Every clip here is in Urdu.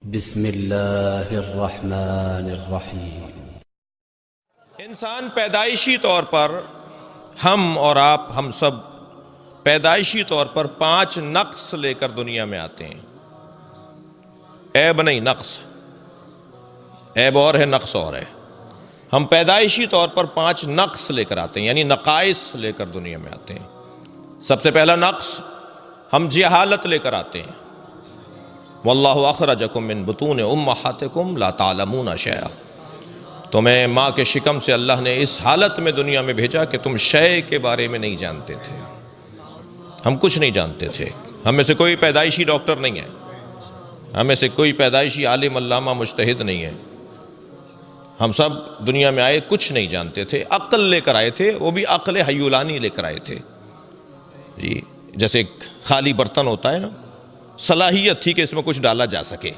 بسم اللہ الرحمن الرحیم۔ انسان پیدائشی طور پر ہم اور آپ ہم سب پیدائشی طور پر 5 نقص لے کر دنیا میں آتے ہیں۔ عیب نہیں، نقص۔ عیب اور ہے، نقص اور ہے۔ ہم پیدائشی طور پر 5 نقص لے کر آتے ہیں، یعنی نقائص لے کر دنیا میں آتے ہیں۔ سب سے پہلا نقص، ہم جہالت لے کر آتے ہیں۔ واللہ اخرجکم من بطون امہاتکم لا تعلمون شیئا، تمہیں ماں کے شکم سے اللہ نے اس حالت میں دنیا میں بھیجا کہ تم شے کے بارے میں نہیں جانتے تھے۔ ہم کچھ نہیں جانتے تھے۔ ہم میں سے کوئی پیدائشی ڈاکٹر نہیں ہے، ہم میں سے کوئی پیدائشی عالم علامہ مجتہد نہیں ہے۔ ہم سب دنیا میں آئے کچھ نہیں جانتے تھے، عقل لے کر آئے تھے، وہ بھی عقل حیولانی لے کر آئے تھے۔ جی، جیسے ایک خالی برتن ہوتا ہے نا، صلاحیت تھی کہ اس میں کچھ ڈالا جا سکے،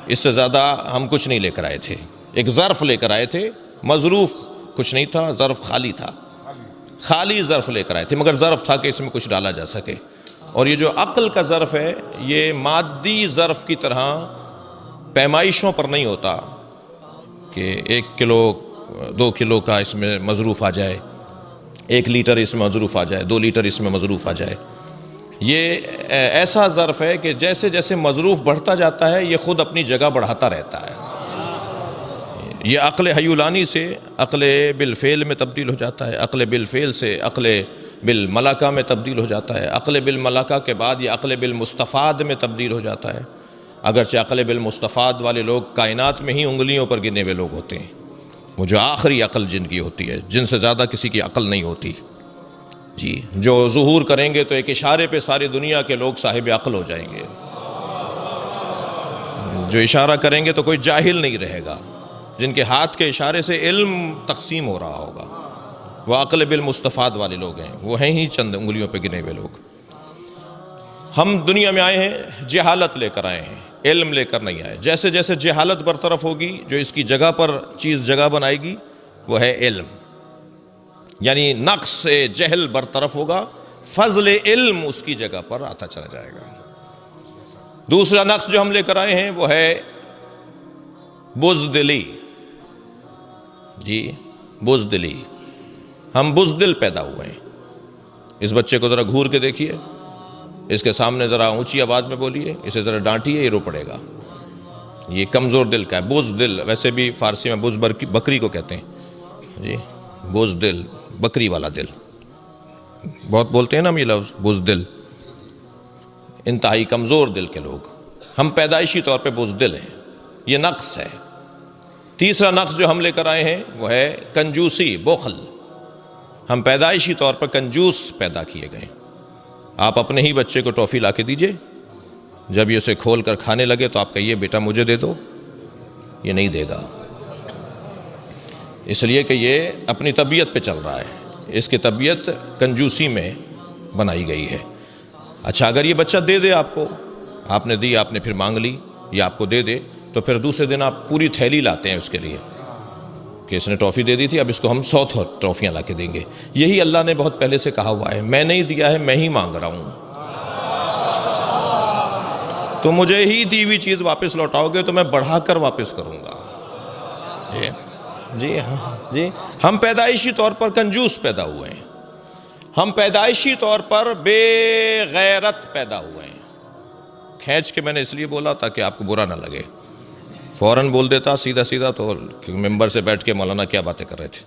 اس سے زیادہ ہم کچھ نہیں لے کر آئے تھے۔ ایک ظرف لے کر آئے تھے، مظروف کچھ نہیں تھا، ظرف خالی تھا، خالی ظرف لے کر آئے تھے، مگر ظرف تھا کہ اس میں کچھ ڈالا جا سکے۔ اور یہ جو عقل کا ظرف ہے، یہ مادی ظرف کی طرح پیمائشوں پر نہیں ہوتا کہ 1 کلو 2 کلو کا اس میں مظروف آ جائے، 1 لیٹر اس میں مظروف آ جائے، 2 لیٹر اس میں مظروف آ جائے۔ یہ ایسا ظرف ہے کہ جیسے جیسے مظروف بڑھتا جاتا ہے، یہ خود اپنی جگہ بڑھاتا رہتا ہے۔ یہ عقل حیولانی سے عقل بالفعل میں تبدیل ہو جاتا ہے، عقل بالفعل سے عقل بالملکہ میں تبدیل ہو جاتا ہے، عقل بالملکہ کے بعد یہ عقل بالمستفاد میں تبدیل ہو جاتا ہے۔ اگرچہ عقل بالمستفاد والے لوگ کائنات میں ہی انگلیوں پر گنے ہوئے لوگ ہوتے ہیں، وہ جو آخری عقل جن کی ہوتی ہے، جن سے زیادہ کسی کی عقل نہیں ہوتی۔ جی، جو ظہور کریں گے تو ایک اشارے پہ ساری دنیا کے لوگ صاحب عقل ہو جائیں گے۔ جو اشارہ کریں گے تو کوئی جاہل نہیں رہے گا، جن کے ہاتھ کے اشارے سے علم تقسیم ہو رہا ہوگا، وہ عقل بالمستفاد والے لوگ ہیں، وہ ہیں ہی چند انگلیوں پہ گنے ہوئے لوگ۔ ہم دنیا میں آئے ہیں، جہالت لے کر آئے ہیں، علم لے کر نہیں آئے۔ جیسے جیسے جہالت برطرف ہوگی، جو اس کی جگہ پر چیز جگہ بنائے گی وہ ہے علم، یعنی نقص جہل برطرف ہوگا، فضل علم اس کی جگہ پر آتا چلا جائے گا۔ دوسرا نقص جو ہم لے کر آئے ہیں وہ ہے بزدلی۔ جی، بزدلی، ہم بزدل پیدا ہوئے ہیں۔ اس بچے کو ذرا گھور کے دیکھیے، اس کے سامنے ذرا اونچی آواز میں بولیے، اسے ذرا ڈانٹیے، یہ رو پڑے گا۔ یہ کمزور دل کا ہے، بزدل۔ ویسے بھی فارسی میں بز بکری کو کہتے ہیں۔ جی، بزدل، بکری والا دل، بہت بولتے ہیں نا ہم یہ لفظ بزدل، انتہائی کمزور دل کے لوگ۔ ہم پیدائشی طور پہ بزدل ہیں، یہ نقص ہے۔ تیسرا نقص جو ہم لے کر آئے ہیں وہ ہے کنجوسی، بخل۔ ہم پیدائشی طور پر کنجوس پیدا کیے گئے۔ آپ اپنے ہی بچے کو ٹافی لا کے دیجئے، جب یہ اسے کھول کر کھانے لگے تو آپ کہیے بیٹا مجھے دے دو، یہ نہیں دے گا، اس لیے کہ یہ اپنی طبیعت پہ چل رہا ہے، اس کی طبیعت کنجوسی میں بنائی گئی ہے۔ اچھا، اگر یہ بچہ دے دے آپ کو، آپ نے دی، آپ نے پھر مانگ لی، یہ آپ کو دے دے، تو پھر دوسرے دن آپ پوری تھیلی لاتے ہیں اس کے لیے کہ اس نے ٹافی دے دی تھی، اب اس کو ہم 100 ٹافیاں لا کے دیں گے۔ یہی اللہ نے بہت پہلے سے کہا ہوا ہے، میں نہیں دیا ہے، میں ہی مانگ رہا ہوں، تو مجھے ہی دی ہوئی چیز واپس لوٹاؤ گے تو میں بڑھا کر واپس کروں گا۔ جی ہاں، جی، ہم پیدائشی طور پر کنجوس پیدا ہوئے ہیں، ہم پیدائشی طور پر بے غیرت پیدا ہوئے ہیں۔ کھینچ کے میں نے اس لیے بولا تاکہ آپ کو برا نہ لگے، فوراً بول دیتا سیدھا سیدھا تو ممبر سے بیٹھ کے مولانا کیا باتیں کر رہے تھے۔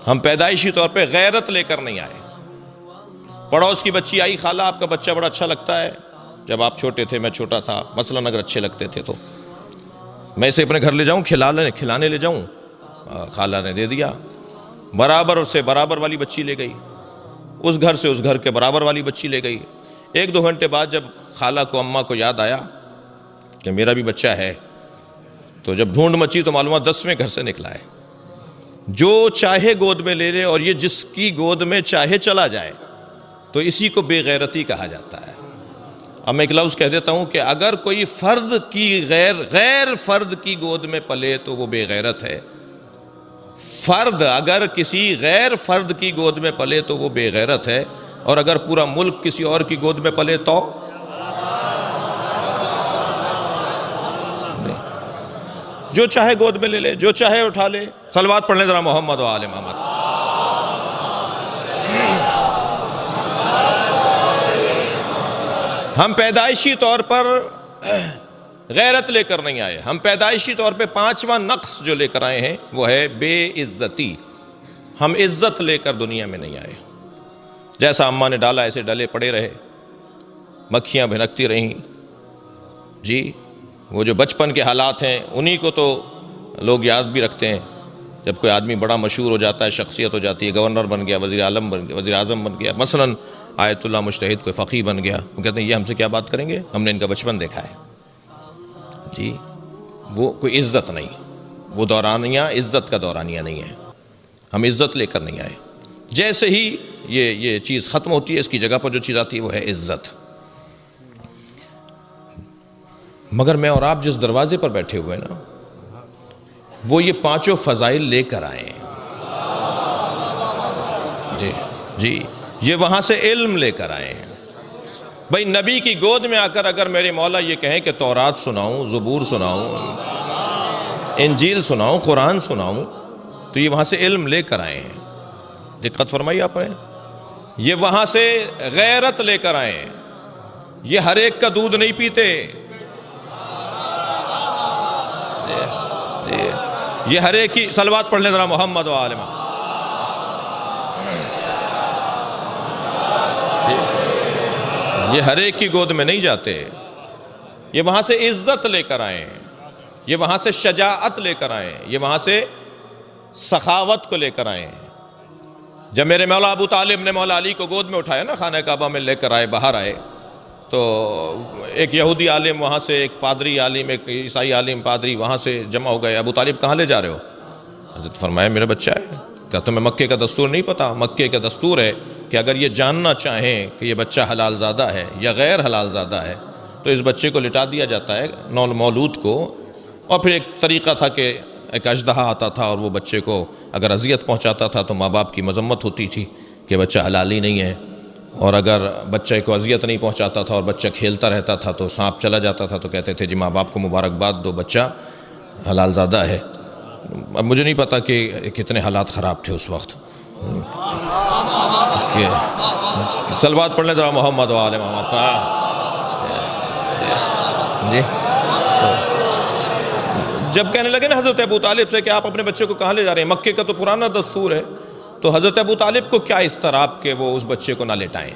ہم پیدائشی طور پہ غیرت لے کر نہیں آئے۔ پڑوس کی بچی آئی، خالہ آپ کا بچہ بڑا اچھا لگتا ہے، جب آپ چھوٹے تھے میں چھوٹا تھا، مثلاً اگر اچھے لگتے تھے تو میں اسے اپنے گھر لے جاؤں، کھلانے لے جاؤں، خالہ نے دے دیا۔ برابر سے برابر والی بچی لے گئی، اس گھر سے اس گھر کے برابر والی بچی لے گئی۔ 1-2 گھنٹے بعد جب خالہ کو، اماں کو یاد آیا کہ میرا بھی بچہ ہے، تو جب ڈھونڈ مچی تو معلومات 10ویں گھر سے نکلا ہے۔ جو چاہے گود میں لے لے اور یہ جس کی گود میں چاہے چلا جائے، تو اسی کو بے غیرتی کہا جاتا ہے۔ اب میں ایک لفظ کہہ دیتا ہوں کہ اگر کوئی فرد کی غیر فرد کی گود میں پلے تو وہ بے غیرت ہے۔ فرد اگر کسی غیر فرد کی گود میں پلے تو وہ بے غیرت ہے، اور اگر پورا ملک کسی اور کی گود میں پلے تو جو چاہے گود میں لے لے، جو چاہے اٹھا لے۔ صلوات پڑھ لیں ذرا محمد و آل محمد۔ ہم پیدائشی طور پر غیرت لے کر نہیں آئے، ہم پیدائشی طور پہ 5واں نقص جو لے کر آئے ہیں وہ ہے بے عزتی۔ ہم عزت لے کر دنیا میں نہیں آئے، جیسا اماں نے ڈالا ایسے ڈلے پڑے رہے، مکھیاں بھنکتی رہیں۔ جی وہ جو بچپن کے حالات ہیں انہی کو تو لوگ یاد بھی رکھتے ہیں۔ جب کوئی آدمی بڑا مشہور ہو جاتا ہے، شخصیت ہو جاتی ہے، گورنر بن گیا، وزیر اعظم بن گیا، وزیر اعظم بن گیا، مثلاً آیت اللہ مجتہد کوئی فقیہ بن گیا، وہ کہتے ہیں یہ ہم سے کیا بات کریں گے، ہم نے ان کا بچپن دیکھا ہے۔ جی وہ کوئی عزت نہیں، وہ دورانیہ عزت کا دورانیہ نہیں ہے، ہم عزت لے کر نہیں آئے۔ جیسے ہی یہ چیز ختم ہوتی ہے، اس کی جگہ پر جو چیز آتی ہے وہ ہے عزت۔ مگر میں اور آپ جس دروازے پر بیٹھے ہوئے نا، وہ یہ 5 فضائل لے کر آئے ہیں۔ جی یہ وہاں سے علم لے کر آئے ہیں۔ بھئی نبی کی گود میں آ کر اگر میرے مولا یہ کہیں کہ تورات سناؤں، زبور سناؤں، انجیل سناؤں، قرآن سناؤں، تو یہ وہاں سے علم لے کر آئے ہیں۔ دقت فرمائی آپ نے، یہ وہاں سے غیرت لے کر آئے ہیں۔ یہ ہر ایک کا دودھ نہیں پیتے، یہ ہر ایک کی صلوات پڑھ لیں ذرا محمد و آل محمد۔ یہ ہر ایک کی گود میں نہیں جاتے، یہ وہاں سے عزت لے کر آئے ہیں، یہ وہاں سے شجاعت لے کر آئے ہیں، یہ وہاں سے سخاوت کو لے کر آئے ہیں۔ جب میرے مولا ابو طالب نے مولا علی کو گود میں اٹھایا نا، خانہ کعبہ میں لے کر آئے، باہر آئے، تو ایک یہودی عالم وہاں سے، ایک پادری عالم، ایک عیسائی عالم پادری وہاں سے جمع ہو گئے۔ ابو طالب کہاں لے جا رہے ہو؟ حضرت فرمایا میرا بچہ ہے۔ کہا تمہیں مکے کا دستور نہیں پتا؟ مکے کا دستور ہے کہ اگر یہ جاننا چاہیں کہ یہ بچہ حلال زادہ ہے یا غیر حلال زادہ ہے تو اس بچے کو لٹا دیا جاتا ہے، مولود کو، اور پھر ایک طریقہ تھا کہ ایک اژدہا آتا تھا اور وہ بچے کو اگر اذیت پہنچاتا تھا تو ماں باپ کی مذمت ہوتی تھی کہ بچہ حلال ہی نہیں ہے، اور اگر بچے کو اذیت نہیں پہنچاتا تھا اور بچہ کھیلتا رہتا تھا تو سانپ چلا جاتا تھا تو کہتے تھے جی ماں باپ کو مبارکباد دو، بچہ حلال زادہ ہے۔ اب مجھے نہیں پتا کہ کتنے حالات خراب تھے اس وقت۔ صلوات پڑھ لیں ذرا محمد و آل محمد۔ جی جب کہنے لگے نا حضرت ابو طالب سے کہ آپ اپنے بچے کو کہاں لے جا رہے ہیں، مکے کا تو پرانا دستور ہے، تو حضرت ابو طالب کو کیا اضطراب کہ وہ اس بچے کو نہ لٹائیں۔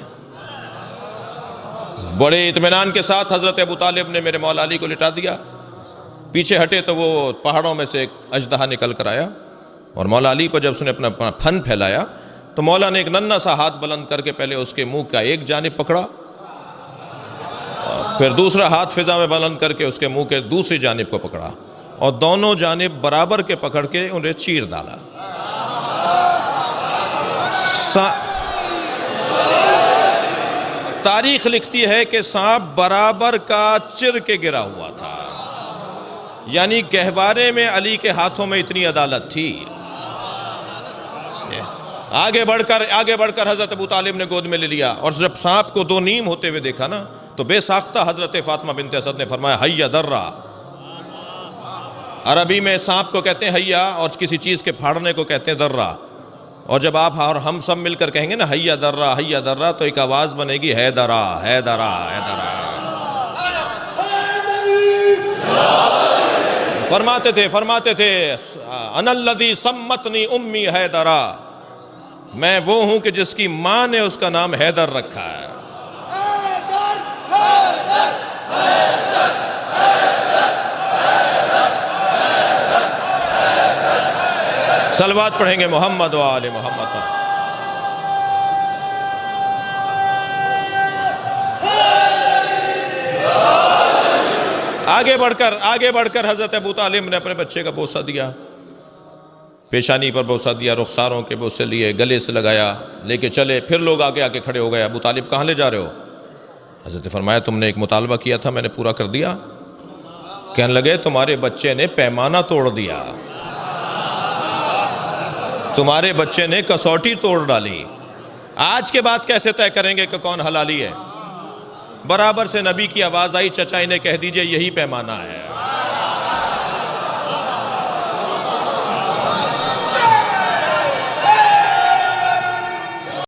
بڑے اطمینان کے ساتھ حضرت ابو طالب نے میرے مولا علی کو لٹا دیا۔ پیچھے ہٹے تو وہ پہاڑوں میں سے ایک اژدہا نکل کر آیا، اور مولا علی پر جب اس نے اپنا پھن پھیلایا تو مولا نے ایک ننھا سا ہاتھ بلند کر کے پہلے اس کے منہ کا ایک جانب پکڑا، پھر دوسرا ہاتھ فضا میں بلند کر کے اس کے منہ کے دوسری جانب کو پکڑا، اور دونوں جانب برابر کے پکڑ کے انہیں چیر ڈالا۔ تاریخ لکھتی ہے کہ سانپ برابر کا چر کے گرا ہوا تھا، یعنی گہوارے میں علی کے ہاتھوں میں اتنی عدالت تھی۔ آگے بڑھ کر حضرت ابو طالب نے گود میں لے لیا، اور جب سانپ کو 2 نیم ہوتے ہوئے دیکھا نا تو بے ساختہ حضرت فاطمہ بنت اسد نے فرمایا حیا درہ۔ عربی میں سانپ کو کہتے ہیں حیا، اور کسی چیز کے پھاڑنے کو کہتے ہیں درہ، اور جب آپ اور ہم سب مل کر کہیں گے نا حیا درہ تو ایک آواز بنے گی حیدرہ حیدرہ حیدرہ۔ فرماتے تھے انا الذی سمتنی امی حیدرہ، میں وہ ہوں کہ جس کی ماں نے اس کا نام حیدر رکھا ہے۔ صلوات پڑھیں گے محمد و آل محمد پر۔ آگے بڑھ کر حضرت ابو طالب نے اپنے بچے کا بوسہ دیا، پیشانی پر بوسہ دیا، رخساروں کے بوسے لیے، گلے سے لگایا، لے کے چلے۔ پھر لوگ آگے کھڑے ہو گئے، ابو طالب کہاں لے جا رہے ہو؟ حضرت فرمایا تم نے ایک مطالبہ کیا تھا، میں نے پورا کر دیا۔ کہنے لگے تمہارے بچے نے پیمانہ توڑ دیا، تمہارے بچے نے کسوٹی توڑ ڈالی، آج کے بعد کیسے طے کریں گے کہ کون حلالی ہے؟ برابر سے نبی کی آواز آئی، چچا انہیں کہہ دیجئے یہی پیمانہ ہے۔